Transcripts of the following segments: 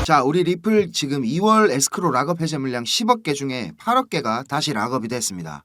자, 우리 리플 지금 2월 에스크로 락업 해제 물량 10억 개 중에 8억 개가 다시 락업이 됐습니다.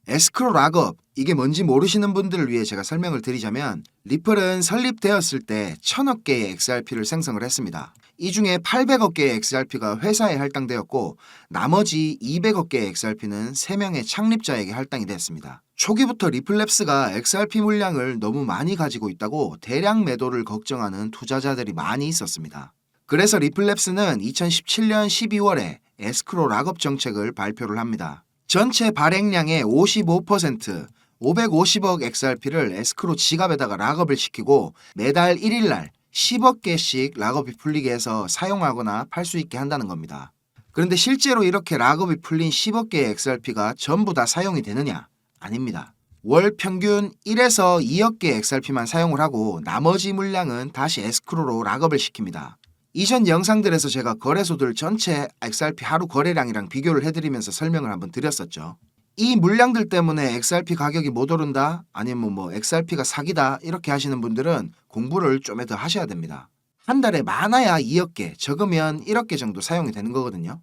에스크로 락업, 이게 뭔지 모르시는 분들을 위해 제가 설명을 드리자면 리플은 설립되었을 때 1000억 개의 XRP를 생성을 했습니다. 이 중에 800억 개의 XRP가 회사에 할당되었고 나머지 200억 개의 XRP는 3명의 창립자에게 할당이 됐습니다. 초기부터 리플랩스가 XRP 물량을 너무 많이 가지고 있다고 대량 매도를 걱정하는 투자자들이 많이 있었습니다. 그래서 리플랩스는 2017년 12월에 에스크로 락업 정책을 발표를 합니다. 전체 발행량의 55%, 550억 XRP를 에스크로 지갑에다가 락업을 시키고 매달 1일날 10억 개씩 락업이 풀리게 해서 사용하거나 팔 수 있게 한다는 겁니다. 그런데 실제로 이렇게 락업이 풀린 10억 개의 XRP가 전부 다 사용이 되느냐? 아닙니다. 월 평균 1에서 2억 개의 XRP만 사용을 하고 나머지 물량은 다시 에스크로로 락업을 시킵니다. 이전 영상들에서 제가 거래소들 전체 XRP 하루 거래량이랑 비교를 해드리면서 설명을 한번 드렸었죠. 이 물량들 때문에 XRP 가격이 못 오른다? 아니면 뭐 XRP가 사기다? 이렇게 하시는 분들은 공부를 좀 더 하셔야 됩니다. 한 달에 많아야 2억 개, 적으면 1억 개 정도 사용이 되는 거거든요.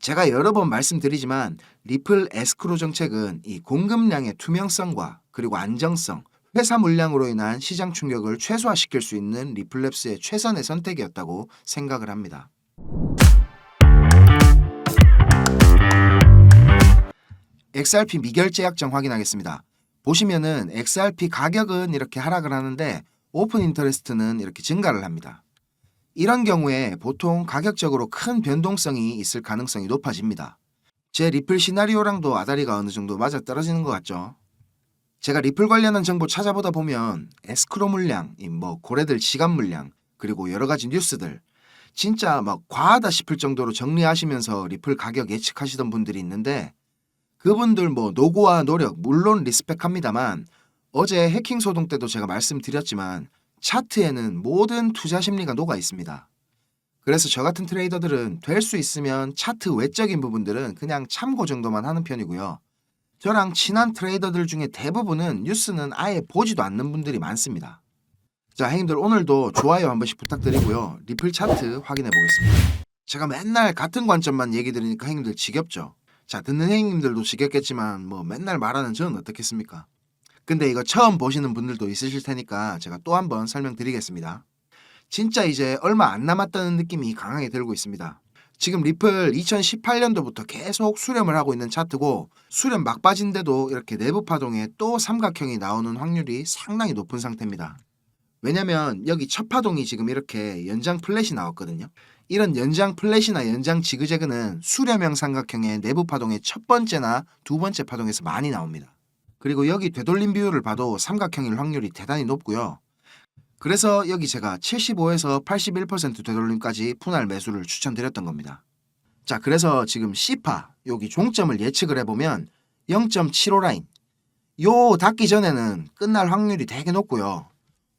제가 여러 번 말씀드리지만 리플 에스크로 정책은 이 공급량의 투명성과 그리고 안정성, 회사 물량으로 인한 시장 충격을 최소화시킬 수 있는 리플랩스의 최선의 선택이었다고 생각을 합니다. XRP 미결제 약정 확인하겠습니다. 보시면은 XRP 가격은 이렇게 하락을 하는데 오픈 인터레스트는 이렇게 증가를 합니다. 이런 경우에 보통 가격적으로 큰 변동성이 있을 가능성이 높아집니다. 제 리플 시나리오랑도 아다리가 어느 정도 맞아떨어지는 것 같죠. 제가 리플 관련한 정보 찾아보다 보면 에스크로 물량, 고래들 지갑 물량, 그리고 여러 가지 뉴스들 진짜 막 과하다 싶을 정도로 정리하시면서 리플 가격 예측하시던 분들이 있는데 그분들 노고와 노력 물론 리스펙합니다만 어제 해킹 소동 때도 제가 말씀드렸지만 차트에는 모든 투자 심리가 녹아 있습니다. 그래서 저 같은 트레이더들은 될 수 있으면 차트 외적인 부분들은 그냥 참고 정도만 하는 편이고요. 저랑 친한 트레이더들 중에 대부분은 뉴스는 아예 보지도 않는 분들이 많습니다. 자, 형님들 오늘도 좋아요 한 번씩 부탁드리고요. 리플 차트 확인해 보겠습니다. 제가 맨날 같은 관점만 얘기 드리니까 형님들 지겹죠? 자, 듣는 형님들도 지겹겠지만 맨날 말하는 저는 어떻겠습니까? 근데 이거 처음 보시는 분들도 있으실 테니까 제가 또 한 번 설명드리겠습니다. 진짜 이제 얼마 안 남았다는 느낌이 강하게 들고 있습니다. 지금 리플 2018년도부터 계속 수렴을 하고 있는 차트고 수렴 막바지인데도 이렇게 내부 파동에 또 삼각형이 나오는 확률이 상당히 높은 상태입니다. 왜냐면 여기 첫 파동이 지금 이렇게 연장 플랫이 나왔거든요. 이런 연장 플랫이나 연장 지그재그는 수렴형 삼각형의 내부 파동의 첫 번째나 두 번째 파동에서 많이 나옵니다. 그리고 여기 되돌림 비율을 봐도 삼각형일 확률이 대단히 높고요. 그래서 여기 제가 75에서 81% 되돌림까지 분할 매수를 추천드렸던 겁니다. 자, 그래서 지금 C파 여기 종점을 예측을 해보면 0.75 라인 요 닿기 전에는 끝날 확률이 되게 높고요.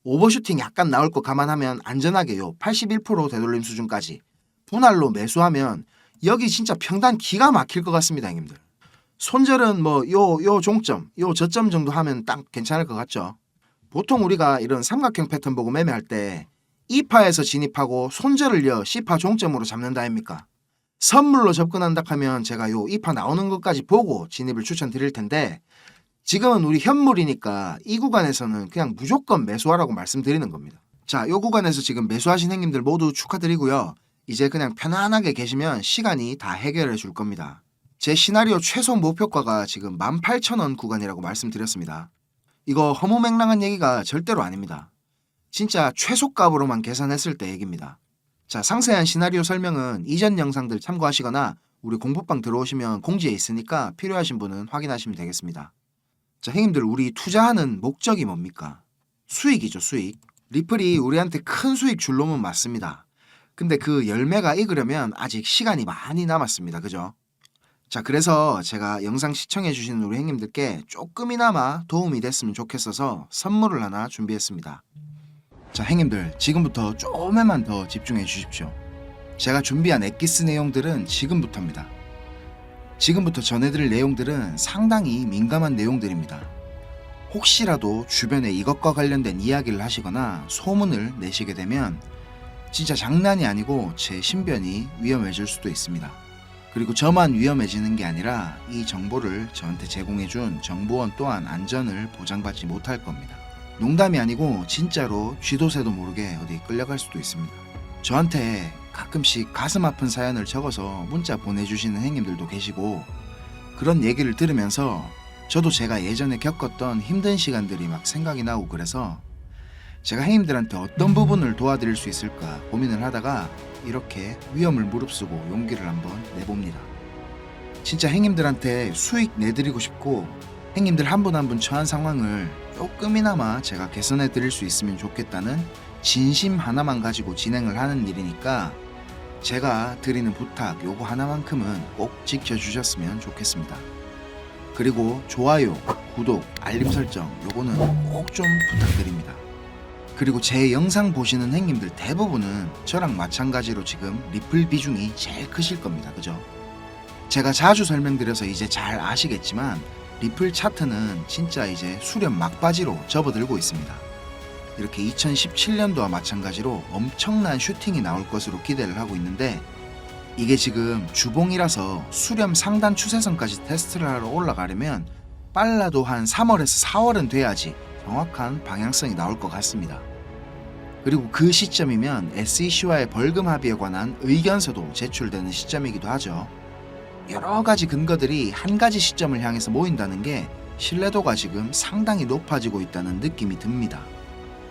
오버슈팅 약간 나올 거 감안하면 안전하게 요 81% 되돌림 수준까지 분할로 매수하면 여기 진짜 평단 기가 막힐 것 같습니다, 형님들. 손절은 요 종점, 요 저점 정도 하면 딱 괜찮을 것 같죠. 보통 우리가 이런 삼각형 패턴 보고 매매할 때 2파에서 진입하고 손절을요 C파 종점으로 잡는다 아닙니까? 선물로 접근한다 하면 제가 요 2파 나오는 것까지 보고 진입을 추천드릴 텐데 지금은 우리 현물이니까 이 구간에서는 그냥 무조건 매수하라고 말씀드리는 겁니다. 자, 요 구간에서 지금 매수하신 형님들 모두 축하드리고요. 이제 그냥 편안하게 계시면 시간이 다 해결해 줄 겁니다. 제 시나리오 최소 목표가가 지금 18,000원 구간이라고 말씀드렸습니다. 이거 허무맹랑한 얘기가 절대로 아닙니다. 진짜 최소값으로만 계산했을 때 얘기입니다. 자, 상세한 시나리오 설명은 이전 영상들 참고하시거나 우리 공부방 들어오시면 공지에 있으니까 필요하신 분은 확인하시면 되겠습니다. 자, 형님들 우리 투자하는 목적이 뭡니까? 수익이죠, 수익. 리플이 우리한테 큰 수익 줄 놈은 맞습니다. 근데 그 열매가 익으려면 아직 시간이 많이 남았습니다. 그죠? 자, 그래서 제가 영상 시청해주시는 우리 형님들께 조금이나마 도움이 됐으면 좋겠어서 선물을 하나 준비했습니다. 자, 형님들 지금부터 조금만 더 집중해 주십시오. 제가 준비한 엑기스 내용들은 지금부터입니다. 지금부터 전해드릴 내용들은 상당히 민감한 내용들입니다. 혹시라도 주변에 이것과 관련된 이야기를 하시거나 소문을 내시게 되면 진짜 장난이 아니고 제 신변이 위험해질 수도 있습니다. 그리고 저만 위험해지는 게 아니라 이 정보를 저한테 제공해준 정보원 또한 안전을 보장받지 못할 겁니다. 농담이 아니고 진짜로 쥐도 새도 모르게 어디 끌려갈 수도 있습니다. 저한테 가끔씩 가슴 아픈 사연을 적어서 문자 보내주시는 행님들도 계시고, 그런 얘기를 들으면서 저도 제가 예전에 겪었던 힘든 시간들이 막 생각이 나고, 그래서 제가 행님들한테 어떤 부분을 도와드릴 수 있을까 고민을 하다가 이렇게 위험을 무릅쓰고 용기를 한번 내봅니다. 진짜 행님들한테 수익 내드리고 싶고, 행님들 한 분 한 분 처한 상황을 조금이나마 제가 개선해 드릴 수 있으면 좋겠다는 진심 하나만 가지고 진행을 하는 일이니까 제가 드리는 부탁 요거 하나만큼은 꼭 지켜주셨으면 좋겠습니다. 그리고 좋아요, 구독, 알림 설정 요거는 꼭 좀 부탁드립니다. 그리고 제 영상 보시는 행님들 대부분은 저랑 마찬가지로 지금 리플 비중이 제일 크실 겁니다. 그죠? 제가 자주 설명드려서 이제 잘 아시겠지만 리플 차트는 진짜 이제 수렴 막바지로 접어들고 있습니다. 이렇게 2017년도와 마찬가지로 엄청난 슈팅이 나올 것으로 기대를 하고 있는데, 이게 지금 주봉이라서 수렴 상단 추세선까지 테스트를 하러 올라가려면 빨라도 한 3월에서 4월은 돼야지 정확한 방향성이 나올 것 같습니다. 그리고 그 시점이면 SEC와의 벌금 합의에 관한 의견서도 제출되는 시점이기도 하죠. 여러 가지 근거들이 한 가지 시점을 향해서 모인다는 게 신뢰도가 지금 상당히 높아지고 있다는 느낌이 듭니다.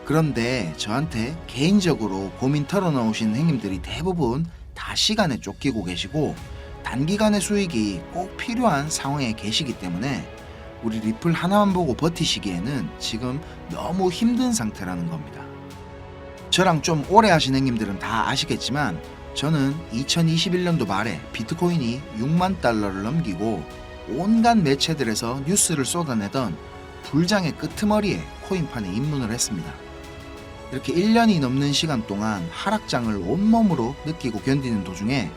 그런데 저한테 개인적으로 고민 털어놓으신 행님들이 대부분 다 시간에 쫓기고 계시고 단기간의 수익이 꼭 필요한 상황에 계시기 때문에 우리 리플 하나만 보고 버티시기에는 지금 너무 힘든 상태라는 겁니다. 저랑 좀 오래 하신 행님들은 다 아시겠지만 저는 2021년도 말에 비트코인이 6만 달러를 넘기고 온갖 매체들에서 뉴스를 쏟아내던 불장의 끄트머리에 코인판에 입문을 했습니다. 이렇게 1년이 넘는 시간 동안 하락장을 온몸으로 느끼고 견디는 도중에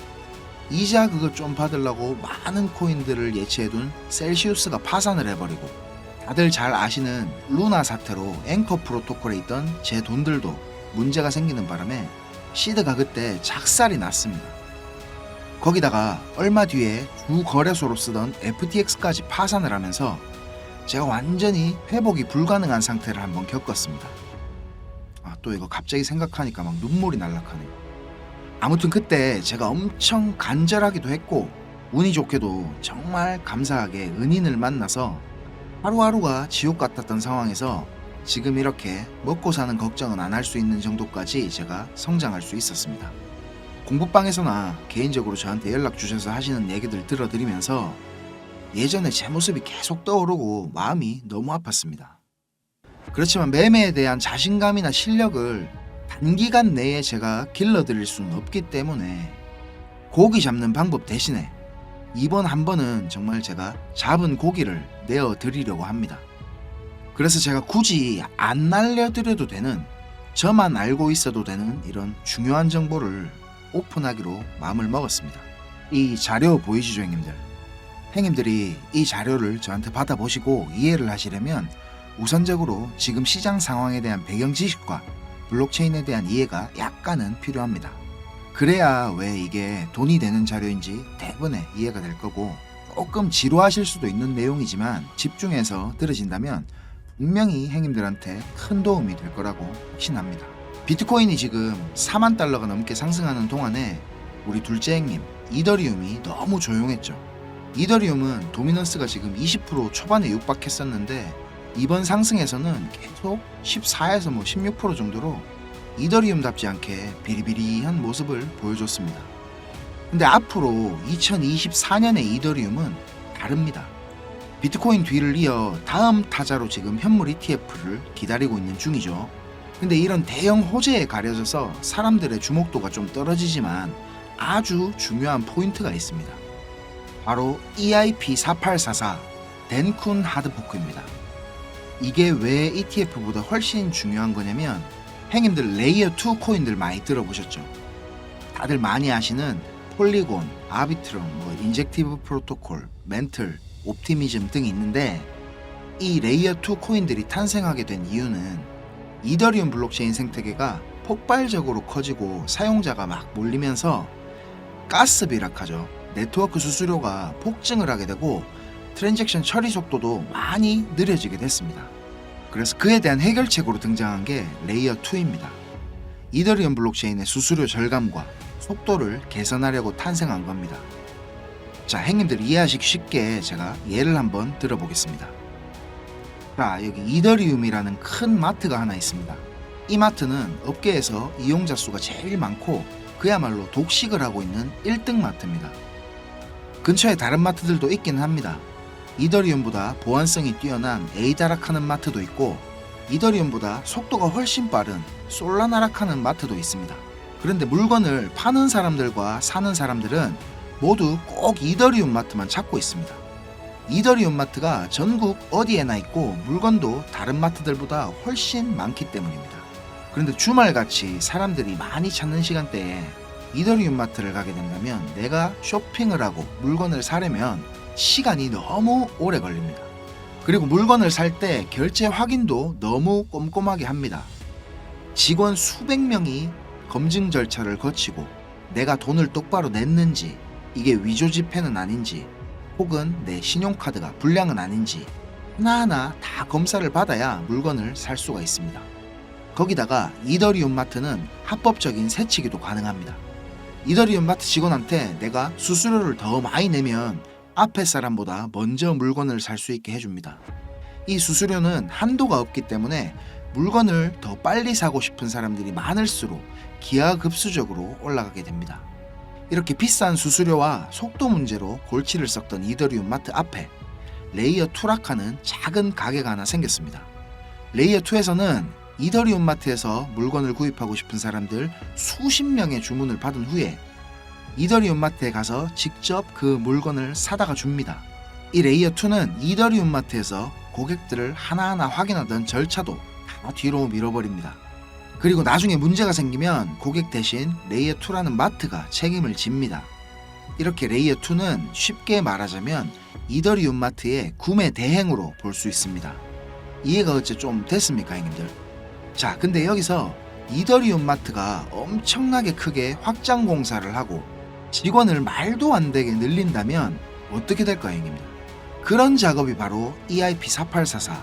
이자 그거 좀 받으려고 많은 코인들을 예치해둔 셀시우스가 파산을 해버리고, 다들 잘 아시는 루나 사태로 앵커 프로토콜에 있던 제 돈들도 문제가 생기는 바람에 시드가 그때 작살이 났습니다. 거기다가 얼마 뒤에 주 거래소로 쓰던 FTX까지 파산을 하면서 제가 완전히 회복이 불가능한 상태를 한번 겪었습니다. 또 이거 갑자기 생각하니까 막 눈물이 날락하네요. 아무튼 그때 제가 엄청 간절하기도 했고 운이 좋게도 정말 감사하게 은인을 만나서 하루하루가 지옥 같았던 상황에서 지금 이렇게 먹고 사는 걱정은 안 할 수 있는 정도까지 제가 성장할 수 있었습니다. 공부방에서나 개인적으로 저한테 연락 주셔서 하시는 얘기들 들어드리면서 예전에 제 모습이 계속 떠오르고 마음이 너무 아팠습니다. 그렇지만 매매에 대한 자신감이나 실력을 단기간 내에 제가 길러드릴 수는 없기 때문에 고기 잡는 방법 대신에 이번 한 번은 정말 제가 잡은 고기를 내어드리려고 합니다. 그래서 제가 굳이 안 날려드려도 되는, 저만 알고 있어도 되는 이런 중요한 정보를 오픈하기로 마음을 먹었습니다. 이 자료 보이시죠, 행님들? 행님들이 이 자료를 저한테 받아보시고 이해를 하시려면 우선적으로 지금 시장 상황에 대한 배경 지식과 블록체인에 대한 이해가 약간은 필요합니다. 그래야 왜 이게 돈이 되는 자료인지 대부분의 이해가 될 거고, 조금 지루하실 수도 있는 내용이지만 집중해서 들으신다면 분명히 행님들한테 큰 도움이 될 거라고 확신합니다. 비트코인이 지금 4만 달러가 넘게 상승하는 동안에 우리 둘째 행님 이더리움이 너무 조용했죠. 이더리움은 도미넌스가 지금 20% 초반에 육박했었는데 이번 상승에서는 계속 14에서 16% 정도로 이더리움답지 않게 비리비리한 모습을 보여줬습니다. 근데 앞으로 2024년의 이더리움은 다릅니다. 비트코인 뒤를 이어 다음 타자로 지금 현물 ETF를 기다리고 있는 중이죠. 근데 이런 대형 호재에 가려져서 사람들의 주목도가 좀 떨어지지만 아주 중요한 포인트가 있습니다. 바로 EIP4844 덴쿤 하드포크입니다. 이게 왜 ETF보다 훨씬 중요한 거냐면, 행님들 레이어 2 코인들 많이 들어보셨죠? 다들 많이 아시는 폴리곤, 아비트럼, 인젝티브 프로토콜, 멘틀, 옵티미즘 등이 있는데, 이 레이어 2 코인들이 탄생하게 된 이유는 이더리움 블록체인 생태계가 폭발적으로 커지고 사용자가 막 몰리면서 가스 비락하죠. 네트워크 수수료가 폭증을 하게 되고 트랜잭션 처리 속도도 많이 느려지게 됐습니다. 그래서 그에 대한 해결책으로 등장한 게 레이어 2입니다. 이더리움 블록체인의 수수료 절감과 속도를 개선하려고 탄생한 겁니다. 자, 행님들 이해하시기 쉽게 제가 예를 한번 들어보겠습니다. 자, 여기 이더리움이라는 큰 마트가 하나 있습니다. 이 마트는 업계에서 이용자 수가 제일 많고 그야말로 독식을 하고 있는 1등 마트입니다. 근처에 다른 마트들도 있긴 합니다. 이더리움보다 보안성이 뛰어난 에이다락하는 마트도 있고 이더리움보다 속도가 훨씬 빠른 솔라나락하는 마트도 있습니다. 그런데 물건을 파는 사람들과 사는 사람들은 모두 꼭 이더리움 마트만 찾고 있습니다. 이더리움 마트가 전국 어디에나 있고 물건도 다른 마트들보다 훨씬 많기 때문입니다. 그런데 주말같이 사람들이 많이 찾는 시간대에 이더리움 마트를 가게 된다면 내가 쇼핑을 하고 물건을 사려면 시간이 너무 오래 걸립니다. 그리고 물건을 살 때 결제 확인도 너무 꼼꼼하게 합니다. 직원 수백 명이 검증 절차를 거치고 내가 돈을 똑바로 냈는지, 이게 위조 지폐는 아닌지, 혹은 내 신용카드가 불량은 아닌지 하나하나 다 검사를 받아야 물건을 살 수가 있습니다. 거기다가 이더리움 마트는 합법적인 세치기도 가능합니다. 이더리움 마트 직원한테 내가 수수료를 더 많이 내면 앞에 사람보다 먼저 물건을 살 수 있게 해줍니다. 이 수수료는 한도가 없기 때문에 물건을 더 빨리 사고 싶은 사람들이 많을수록 기하급수적으로 올라가게 됩니다. 이렇게 비싼 수수료와 속도 문제로 골치를 썩던 이더리움 마트 앞에 레이어 2락하는 작은 가게가 하나 생겼습니다. 레이어 2에서는 이더리움 마트에서 물건을 구입하고 싶은 사람들 수십 명의 주문을 받은 후에 이더리움 마트에 가서 직접 그 물건을 사다가 줍니다. 이 레이어 2는 이더리움 마트에서 고객들을 하나하나 확인하던 절차도 다 뒤로 밀어버립니다. 그리고 나중에 문제가 생기면 고객 대신 레이어 2라는 마트가 책임을 집니다. 이렇게 레이어 2는 쉽게 말하자면 이더리움 마트의 구매 대행으로 볼 수 있습니다. 이해가 어째 좀 됐습니까, 형님들? 자, 근데 여기서 이더리움 마트가 엄청나게 크게 확장 공사를 하고 직원을 말도 안 되게 늘린다면 어떻게 될까요, 형님들? 그런 작업이 바로 EIP4844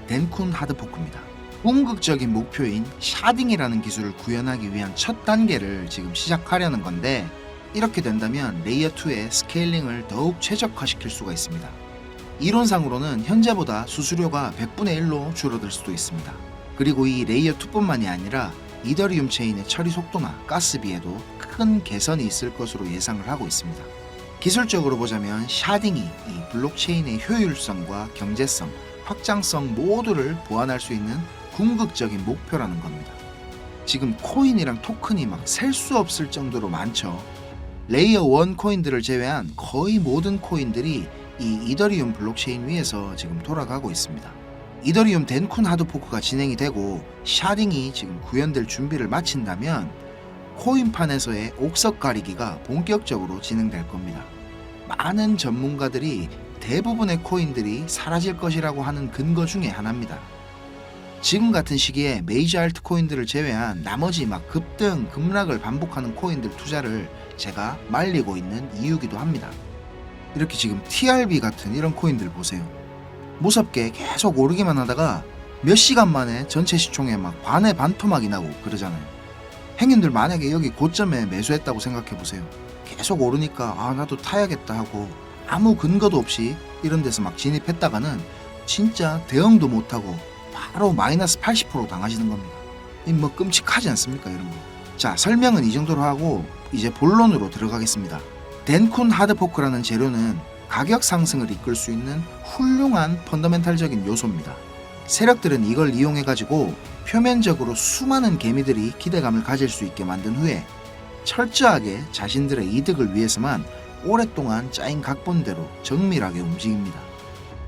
덴쿤 하드포크입니다. 궁극적인 목표인 샤딩이라는 기술을 구현하기 위한 첫 단계를 지금 시작하려는 건데, 이렇게 된다면 레이어 2의 스케일링을 더욱 최적화시킬 수가 있습니다. 이론상으로는 현재보다 수수료가 100분의 1로 줄어들 수도 있습니다. 그리고 이 레이어 2뿐만이 아니라 이더리움 체인의 처리 속도나 가스비에도 큰 개선이 있을 것으로 예상을 하고 있습니다. 기술적으로 보자면 샤딩이 이 블록체인의 효율성과 경제성, 확장성 모두를 보완할 수 있는 궁극적인 목표라는 겁니다. 지금 코인이랑 토큰이 막 셀 수 없을 정도로 많죠. 레이어 1 코인들을 제외한 거의 모든 코인들이 이 이더리움 블록체인 위에서 지금 돌아가고 있습니다. 이더리움 덴쿤 하드포크가 진행이 되고 샤딩이 지금 구현될 준비를 마친다면 코인판에서의 옥석 가리기가 본격적으로 진행될 겁니다. 많은 전문가들이 대부분의 코인들이 사라질 것이라고 하는 근거 중에 하나입니다. 지금 같은 시기에 메이저 알트코인들을 제외한 나머지 막 급등, 급락을 반복하는 코인들 투자를 제가 말리고 있는 이유기도 합니다. 이렇게 지금 TRB 같은 이런 코인들 보세요. 무섭게 계속 오르기만 하다가 몇 시간 만에 전체 시총에 막 반의 반토막이 나고 그러잖아요. 행인들 만약에 여기 고점에 매수했다고 생각해 보세요. 계속 오르니까 아 나도 타야겠다 하고 아무 근거도 없이 이런 데서 막 진입했다가는 진짜 대응도 못하고 바로 마이너스 80% 당하시는 겁니다. 이 뭐 끔찍하지 않습니까, 이런 거? 자, 설명은 이 정도로 하고 이제 본론으로 들어가겠습니다. 덴쿤 하드포크라는 재료는 가격 상승을 이끌 수 있는 훌륭한 펀더멘탈적인 요소입니다. 세력들은 이걸 이용해가지고 표면적으로 수많은 개미들이 기대감을 가질 수 있게 만든 후에 철저하게 자신들의 이득을 위해서만 오랫동안 짜인 각본대로 정밀하게 움직입니다.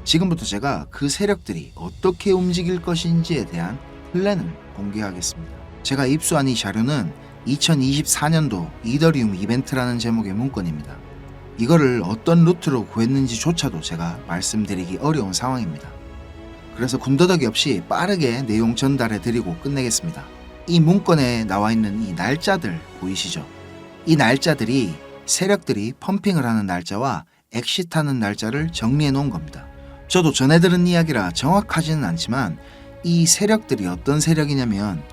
지금부터 제가 그 세력들이 어떻게 움직일 것인지에 대한 플랜을 공개하겠습니다. 제가 입수한 이 자료는 2024년도 이더리움 이벤트라는 제목의 문건입니다. 이거를 어떤 루트로 구했는지조차도 제가 말씀드리기 어려운 상황입니다. 그래서 군더더기 없이 빠르게 내용 전달해 드리고 끝내겠습니다. 이 문건에 나와 있는 이 날짜들 보이시죠? 이 날짜들이 세력들이 펌핑을 하는 날짜와 엑시트하는 날짜를 정리해 놓은 겁니다. 저도 전해 들은 이야기라 정확하지는 않지만 이 세력들이 어떤 세력이냐면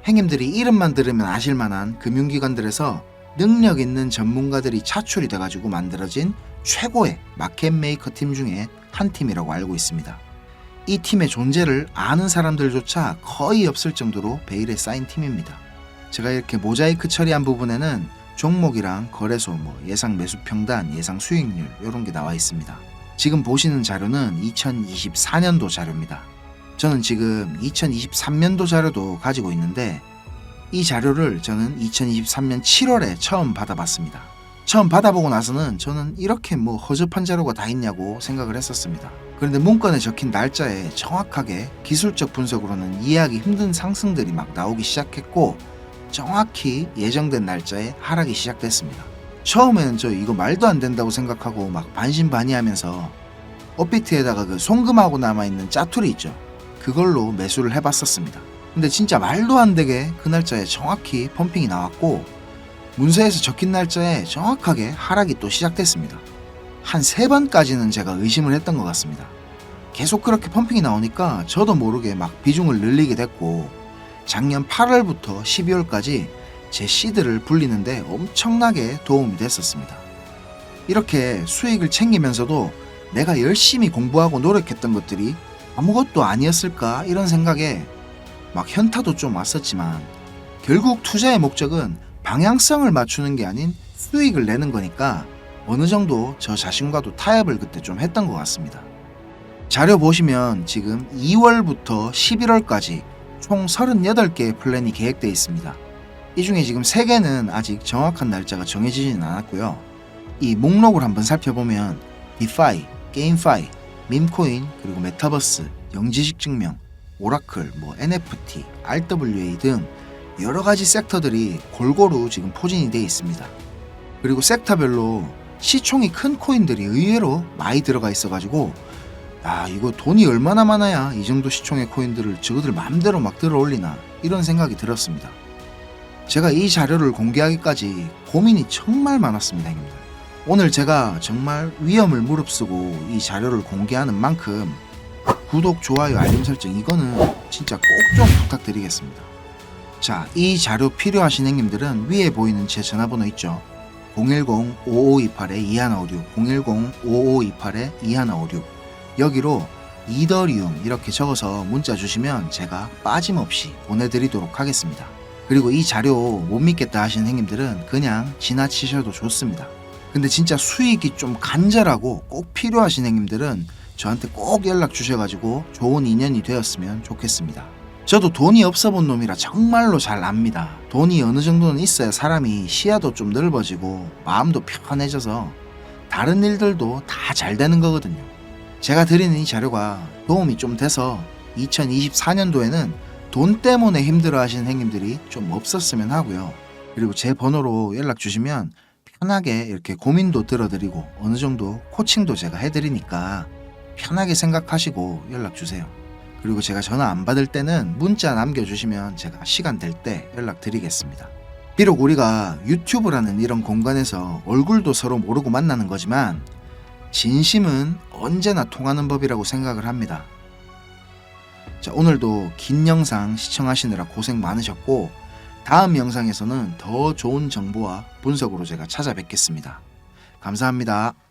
행님들이 이름만 들으면 아실 만한 금융기관들에서 능력 있는 전문가들이 차출이 돼가지고 만들어진 최고의 마켓 메이커 팀 중에 한 팀이라고 알고 있습니다. 이 팀의 존재를 아는 사람들조차 거의 없을 정도로 베일에 쌓인 팀입니다. 제가 이렇게 모자이크 처리한 부분에는 종목이랑 거래소, 예상 매수 평단, 예상 수익률 이런 게 나와 있습니다. 지금 보시는 자료는 2024년도 자료입니다. 저는 지금 2023년도 자료도 가지고 있는데 이 자료를 저는 2023년 7월에 처음 받아봤습니다. 처음 받아보고 나서는 저는 이렇게 허접한 자료가 다 있냐고 생각을 했었습니다. 그런데 문건에 적힌 날짜에 정확하게 기술적 분석으로는 이해하기 힘든 상승들이 막 나오기 시작했고 정확히 예정된 날짜에 하락이 시작됐습니다. 처음에는 저 이거 말도 안 된다고 생각하고 막 반신반의하면서 업비트에다가 그 송금하고 남아있는 짜투리 있죠. 그걸로 매수를 해봤었습니다. 근데 진짜 말도 안 되게 그 날짜에 정확히 펌핑이 나왔고 문서에서 적힌 날짜에 정확하게 하락이 또 시작됐습니다. 한 3번까지는 제가 의심을 했던 것 같습니다. 계속 그렇게 펌핑이 나오니까 저도 모르게 막 비중을 늘리게 됐고 작년 8월부터 12월까지 제 시드를 불리는데 엄청나게 도움이 됐었습니다. 이렇게 수익을 챙기면서도 내가 열심히 공부하고 노력했던 것들이 아무것도 아니었을까 이런 생각에 막 현타도 좀 왔었지만 결국 투자의 목적은 방향성을 맞추는 게 아닌 수익을 내는 거니까 어느 정도 저 자신과도 타협을 그때 좀 했던 것 같습니다. 자료 보시면 지금 2월부터 11월까지 총 38개의 플랜이 계획되어 있습니다. 이 중에 지금 3개는 아직 정확한 날짜가 정해지지는 않았고요. 이 목록을 한번 살펴보면 디파이, 게임파이, 밈코인, 그리고 메타버스, 영지식 증명, 오라클, NFT, RWA 등 여러가지 섹터들이 골고루 지금 포진이 되어 있습니다. 그리고 섹터별로 시총이 큰 코인들이 의외로 많이 들어가 있어가지고 이거 돈이 얼마나 많아야 이 정도 시총의 코인들을 저거들 마음대로 막 들어 올리나 이런 생각이 들었습니다. 제가 이 자료를 공개하기까지 고민이 정말 많았습니다, 형님들. 오늘 제가 정말 위험을 무릅쓰고 이 자료를 공개하는 만큼 구독, 좋아요, 알림 설정 이거는 진짜 꼭 좀 부탁드리겠습니다. 자, 이 자료 필요하신 형님들은 위에 보이는 제 전화번호 있죠? 010-5528-2156 010-5528-2156 여기로 이더리움 이렇게 적어서 문자 주시면 제가 빠짐없이 보내드리도록 하겠습니다. 그리고 이 자료 못 믿겠다 하시는 형님들은 그냥 지나치셔도 좋습니다. 근데 진짜 수익이 좀 간절하고 꼭 필요하신 형님들은 저한테 꼭 연락 주셔가지고 좋은 인연이 되었으면 좋겠습니다. 저도 돈이 없어 본 놈이라 정말로 잘 압니다. 돈이 어느 정도는 있어야 사람이 시야도 좀 넓어지고 마음도 편해져서 다른 일들도 다 잘 되는 거거든요. 제가 드리는 이 자료가 도움이 좀 돼서 2024년도에는 돈 때문에 힘들어 하시는 행님들이 좀 없었으면 하고요. 그리고 제 번호로 연락 주시면 편하게 이렇게 고민도 들어드리고 어느 정도 코칭도 제가 해드리니까 편하게 생각하시고 연락 주세요. 그리고 제가 전화 안 받을 때는 문자 남겨주시면 제가 시간 될 때 연락드리겠습니다. 비록 우리가 유튜브라는 이런 공간에서 얼굴도 서로 모르고 만나는 거지만 진심은 언제나 통하는 법이라고 생각을 합니다. 자, 오늘도 긴 영상 시청하시느라 고생 많으셨고 다음 영상에서는 더 좋은 정보와 분석으로 제가 찾아뵙겠습니다. 감사합니다.